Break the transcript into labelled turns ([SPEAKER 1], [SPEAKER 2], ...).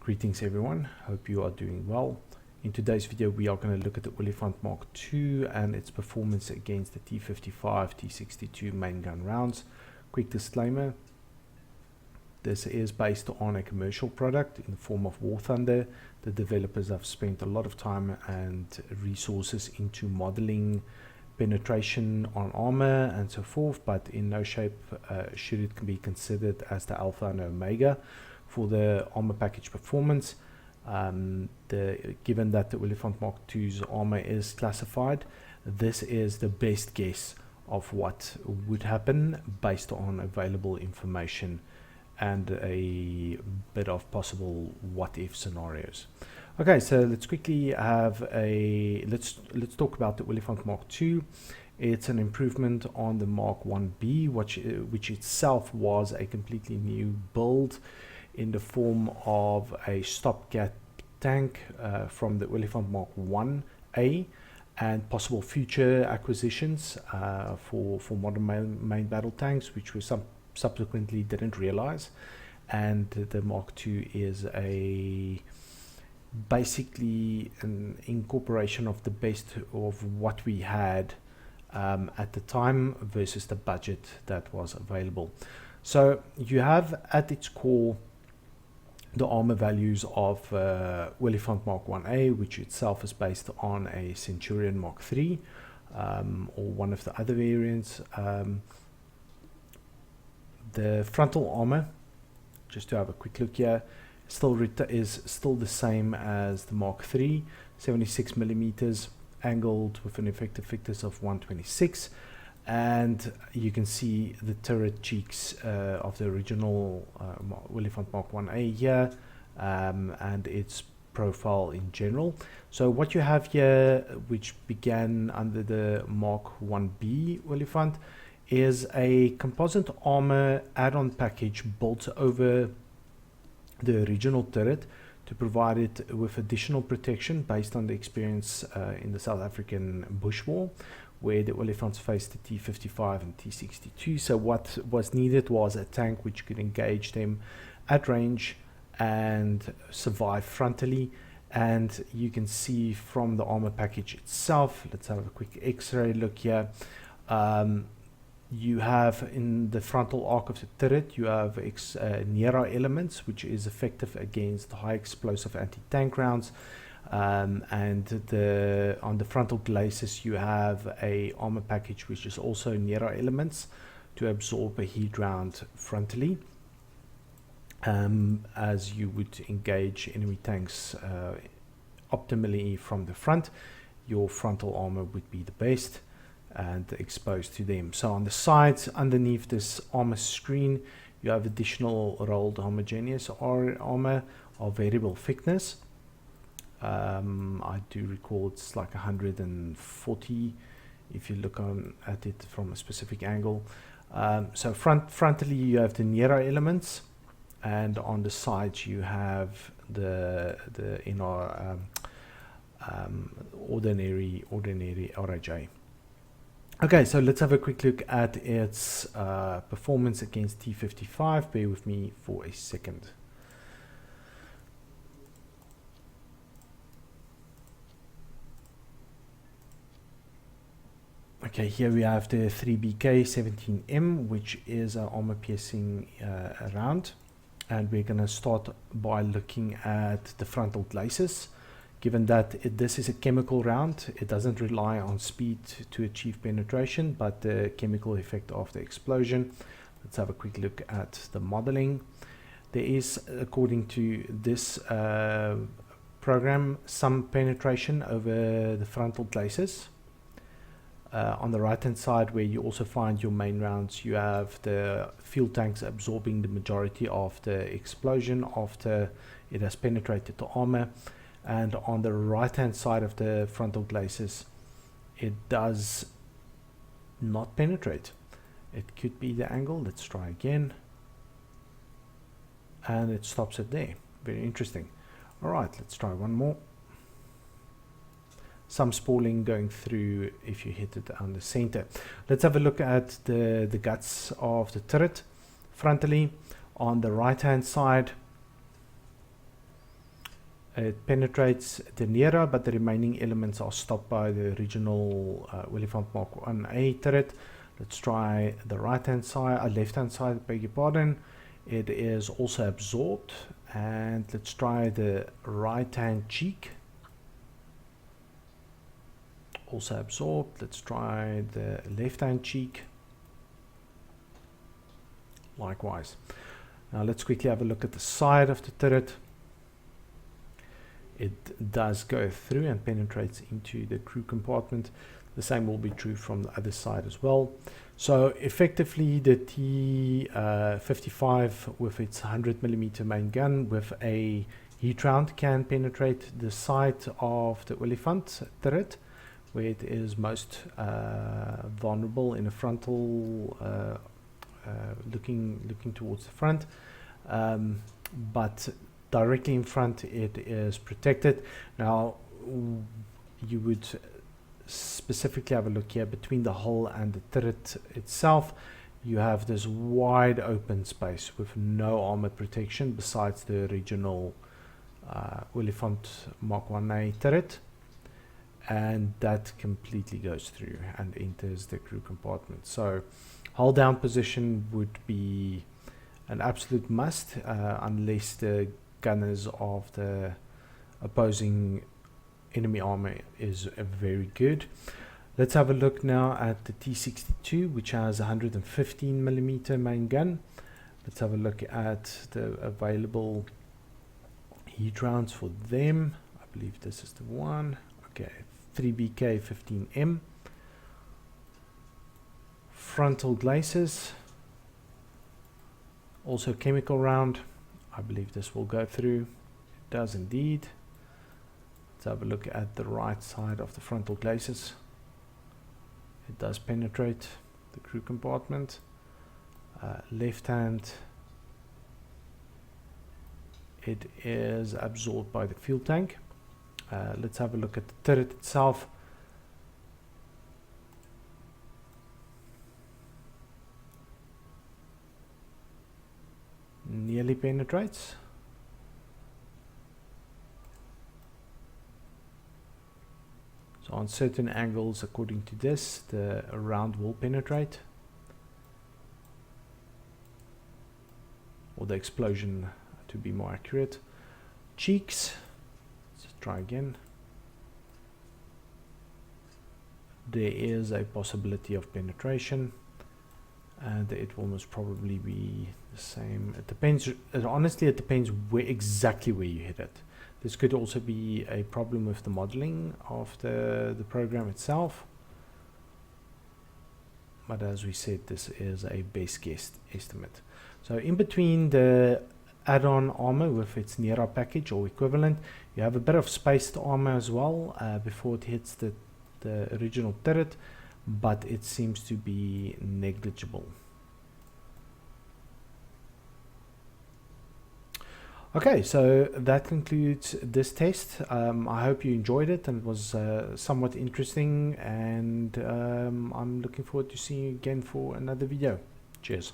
[SPEAKER 1] Greetings everyone, hope you are doing well. In today's video we are going to look at the Olifant Mk2 and its performance against the T-55, T-62 main gun rounds. Quick disclaimer, this is based on a commercial product in the form of War Thunder. The developers have spent a lot of time and resources into modeling penetration on armor and so forth, but in no shape should it be considered as the alpha and omega for the armor package performance. Given that the Olifant Mk2's armor is classified, this is the best guess of what would happen based on available information and a bit of possible what-if scenarios. Okay, so let's quickly have let's talk about the Olifant Mk2. It's an improvement on the Mark 1B, which itself was a completely new build in the form of a stopgap tank from the Olifant Mark 1A and possible future acquisitions for modern main battle tanks, which we subsequently didn't realize. And the Mark 2 is basically an incorporation of the best of what we had at the time versus the budget that was available. So you have at its core the armor values of Olifant Mark 1A, which itself is based on a Centurion Mark 3 or one of the other variants. The frontal armor, just to have a quick look here, is still the same as the Mark 3, 76 millimeters, angled with an effective thickness of 126, and you can see the turret cheeks of the original Olifant Mark 1A here, and its profile in general. So what you have here, which began under the Mark 1B Olifant, is a composite armor add-on package built over the original turret to provide it with additional protection based on the experience in the South African Bush War, where the Olifants faced the T-55 and T-62. So what was needed was a tank which could engage them at range and survive frontally. And you can see from the armor package itself, let's have a quick x-ray look here. You have in the frontal arc of the turret, you have NERA elements, which is effective against high explosive anti-tank rounds. And on the frontal glacis, you have a armor package which is also NERA elements to absorb a heat round frontally, as you would engage enemy tanks optimally from the front. Your frontal armor would be the best and exposed to them. So on the sides underneath this armor screen, you have additional rolled homogeneous armor of variable thickness. I do recall it's like 140 if you look at it from a specific angle. So frontally you have the NERA elements, and on the sides you have the inner ordinary RHA. Okay, so let's have a quick look at its performance against T-55. Bear with me for a second. Okay, here we have the 3BK17M, which is an armor piercing round, and we're going to start by looking at the frontal glacis. Given that this is a chemical round, it doesn't rely on speed to achieve penetration, but the chemical effect of the explosion. Let's have a quick look at the modeling. There is, according to this program, some penetration over the frontal glacis. On the right hand side, where you also find your main rounds, you have the fuel tanks absorbing the majority of the explosion after it has penetrated the armor. And on the right hand side of the frontal glacis, it does not penetrate. It could be the angle. Let's try again, and it stops it there. Very interesting. All right, let's try one more. Some spalling going through if you hit it on the center. Let's have a look at the guts of the turret. Frontally on the right hand side, It penetrates the Nera, but the remaining elements are stopped by the original Olifant Mk2 turret. Let's try the right-hand side, left-hand side, beg your pardon. It is also absorbed. And let's try the right-hand cheek. Also absorbed. Let's try the left-hand cheek. Likewise. Now let's quickly have a look at the side of the turret. It does go through and penetrates into the crew compartment. The same will be true from the other side as well. So effectively the T-55 with its 100mm main gun with a heat round can penetrate the side of the Olifant turret, where it is most vulnerable in a frontal looking towards the front, but directly in front it is protected. Now you would specifically have a look here between the hull and the turret itself. You have this wide open space with no armored protection besides the original Olifant Mk2 turret, and that completely goes through and enters the crew compartment. So hull down position would be an absolute must, unless the gunners of the opposing enemy armor is very good. Let's have a look now at the T-62, which has 115mm main gun. Let's have a look at the available heat rounds for them. I believe this is the one. Okay, 3BK15M. Frontal glacis. Also chemical round. I believe this will go through. It does indeed. Let's have a look at the right side of the frontal glacis. It does penetrate the crew compartment. Left hand, it is absorbed by the fuel tank. Let's have a look at the turret itself. Nearly penetrates. So on certain angles, according to this, the round will penetrate, or the explosion to be more accurate. Cheeks, let's try again. There is a possibility of penetration, and it will most probably be the same. It depends, honestly it depends exactly where you hit it. This could also be a problem with the modeling of the program itself, but as we said, this is a best guess estimate. So in between the add-on armor with its Nera package or equivalent, you have a bit of spaced armor as well before it hits the original turret, but it seems to be negligible. Okay, so that concludes this test. I hope you enjoyed it and it was somewhat interesting, and I'm looking forward to seeing you again for another video. Cheers.